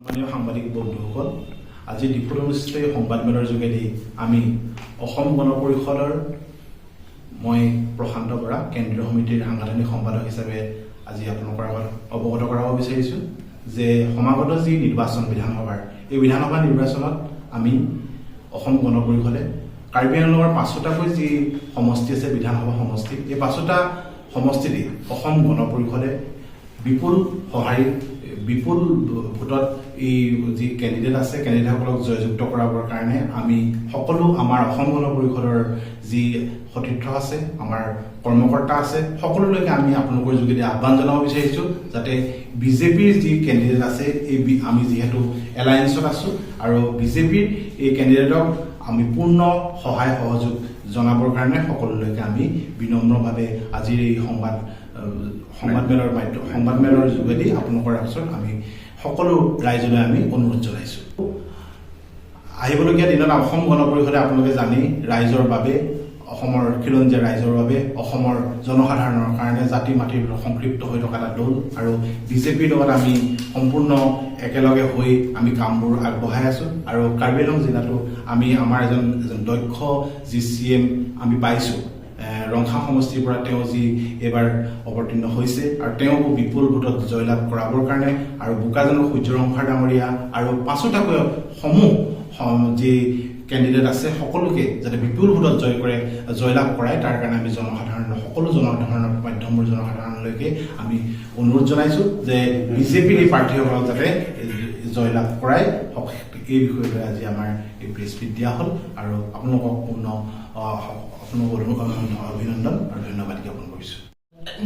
মাননীয় সাংবাদিক বন্ধুসকল, আজি ডিফুত অনুষ্ঠিত সংবাদমেলৰ যোগেদি আমি অসম গণ পৰিষদৰ মই প্ৰশান্ত বৰা কেন্দ্ৰীয় সমিতিৰ সাংগঠনিক সম্পাদক হিচাপে আজি আপোনালোকৰ আগত অৱগত কৰাব বিচাৰিছোঁ যে সমাগত যি নিৰ্বাচন বিধানসভাৰ এই বিধানসভা নিৰ্বাচনত আমি অসম গণ পৰিষদে কাৰ্বি আংলঙৰ ৫টাকৈ যি সমষ্টি আছে বিধানসভা সমষ্টি, এই ৫টা সমষ্টিতে অসম গণ পৰিষদে বিপুল ভোটত এই যি কেণ্ডিডেট আছে কেণ্ডিডেটসকলক জয়যুক্ত কৰাবৰ কাৰণে আমি সকলো আমাৰ অসম গণ পৰিষদৰ যি সতীৰ্থ আছে, আমাৰ কৰ্মকৰ্তা আছে, সকলোলৈকে আমি আপোনালোকৰ যোগেদি আহ্বান জনাব বিচাৰিছোঁ যাতে বিজেপিৰ যি কেণ্ডিডেট আছে এই আমি যিহেতু এলায়েন্সত আছোঁ আৰু বিজেপিৰ এই কেণ্ডিডেটক আমি পূৰ্ণ সহায় সহযোগ জনাবৰ কাৰণে সকলোলৈকে আমি বিনম্ৰভাৱে আজিৰ এই সংবাদমেলৰ যোগেদি আপোনালোকৰ ওচৰত আমি সকলো ৰাইজলৈ আমি অনুৰোধ জনাইছোঁ। আহিবলগীয়া দিনত অসম গণ পৰিষদে আপোনালোকে জানেই ৰাইজৰ বাবে, অসমৰ খিলঞ্জীয়া ৰাইজৰ বাবে, অসমৰ জনসাধাৰণৰ কাৰণে জাতি মাটিৰ সংক্ষিপ্ত হৈ থকা এটা দল আৰু বিজেপিৰ লগত আমি সম্পূৰ্ণ একেলগে হৈ আমি কামবোৰ আগবঢ়াই আছোঁ আৰু কাৰ্বি আংলং জিলাতো আমি আমাৰ এজন দক্ষ যি CM আমি পাইছোঁ। ৰংখা সমষ্টিৰ পৰা তেওঁ যি এইবাৰ অৱতীৰ্ণ হৈছে আৰু তেওঁকো বিপুল ভোটত জয়লাভ কৰাবৰ কাৰণে আৰু বোকাজানৰ সূৰ্যৰংখাৰ ডাঙৰীয়া আৰু ৫টাকৈ সমূহ যি কেণ্ডিডেট আছে সকলোকে যাতে বিপুল ভোটত জয়লাভ কৰায় তাৰ কাৰণে আমি সকলো জনসাধাৰণৰ মাধ্যমৰ জনসাধাৰণলৈকে আমি অনুৰোধ জনাইছোঁ যে বিজেপিৰ এই প্ৰাৰ্থীসকলক যাতে জয়লাভ কৰায়। এই বিষয়লৈ আজি আমাৰ এই প্ৰেছ মিট দিয়া হ'ল আৰু আপোনালোকক অভিনন্দন আৰু ধন্যবাদ জ্ঞাপন কৰিছোঁ।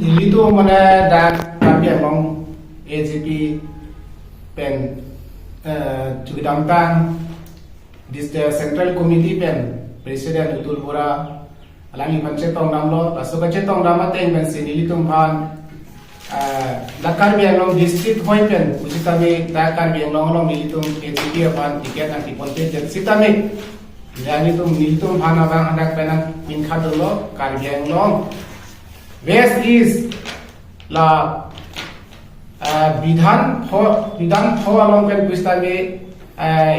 Nilito mana dak tapi among AGP pen Cukidangtang this the Central Committee pen President Utul Bora alami pancetong namlo paso pancetong namate pen Nilito pan dakar biang district hoi pen ujitame dakar biang long Nilito AGP pan tiket nanti ponte sitame Nilito pan abang anak penak pinkadolo kar biang long West is la bidhan pho along pen pustame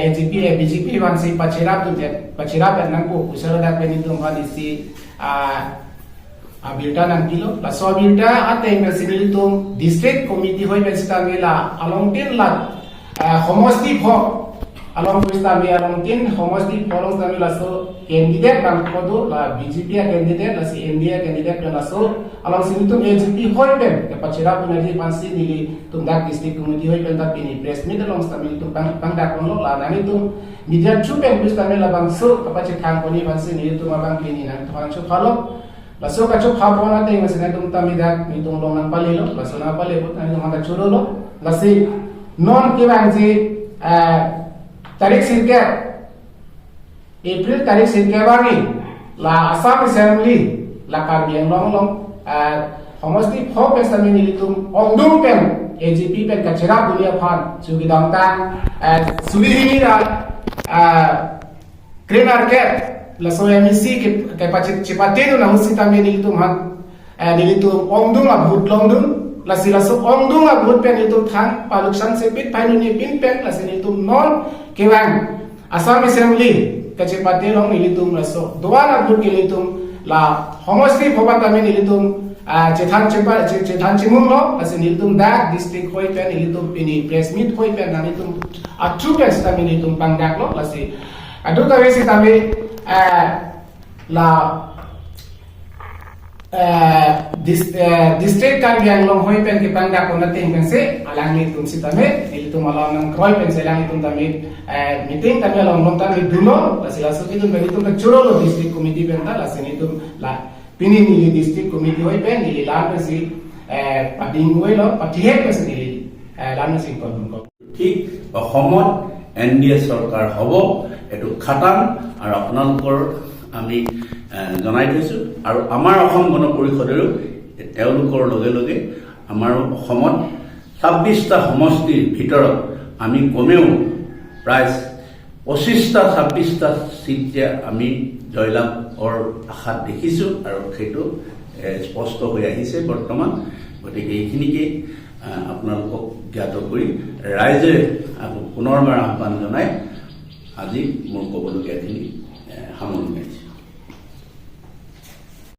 AGP BJP wan si pachirap nang ko usara dak pen itum ban isi bilta nang kilo la so bilta ate mesilitum district committee hoi pen stame la along tin la homosti pho along pustame along tin homosti pho along stame la so candidate nang kodo la BJP candidate la si India candidate la so along sini tu AGP hoi pen ke pachira punadi pansi nili tumdak district committee hoi pen tapi ni press meet along stamil tu bang dak konlo la nani tu media chupen plus tamil la bang so kapache thang koni pansi nili tu mabang kini nan thang chu phalo la so ka chu pha pona te masina tum tamidak ni tum long nang palelo la so na pale but ani mata churolo la si non ke bang ji tarik sirke April tarik sirke bani la Assam Assembly la Karbi Anglong Homosti pho pen sami nilitum ongdung pen AGP pen kachira dunia phan Cukidangtang sulihini ra Green Arcade la so MEC ke pachit chipate do na husita me nilitum han nilitum ongdung a bhut longdung la sila so ongdung a bhut pen nilitum than paluksan sepit painu ni pin pen la nilitum non kewang Assam Assembly kachipate long nilitum la so doana bhut ke nilitum la homosti phobata me nilitum Chethan Chimung lo asi nilitum dak district hoi pen nilitum ini press meet hoi pen nilitum atru pen stami nilitum pangdak lo lasi adu tawe si tami la district kan biang long hoi pen ke pangdak ko nating pen se alang nilitum si tami nilitum alang nang kroi pen se alang nilitum tami meeting kami alang long tami duno lasi lasu kitum nilitum ka churo lo district committee pen ta lasi nilitum la Pini nili district committee hoi pen nili lan si pading hoi lo patihet pe nili lan si kon ঠিক অসমত NDA চৰকাৰ হ'ব এটো খাটাং আৰু আপোনালোকৰ আমি জনাই থৈছো আৰু আমাৰ অসম গণ পৰিষদেৰো তেওঁলোকৰ লগে লগে আমাৰ অসমত 26টা সমষ্টিৰ ভিতৰত আমি কমেও প্ৰায় 25টা 26টা সিট আমি জয়লাভৰ আশাত দেখিছোঁ আৰু সেইটো স্পষ্ট হৈ আহিছে বৰ্তমান। গতিকে এইখিনিকে আপোনালোকক জ্ঞাত কৰি ৰাইজে আকৌ পুনৰবাৰ আহ্বান জনাই আজি মোৰ ক'বলগীয়াখিনি সামৰণি মাৰিছোঁ।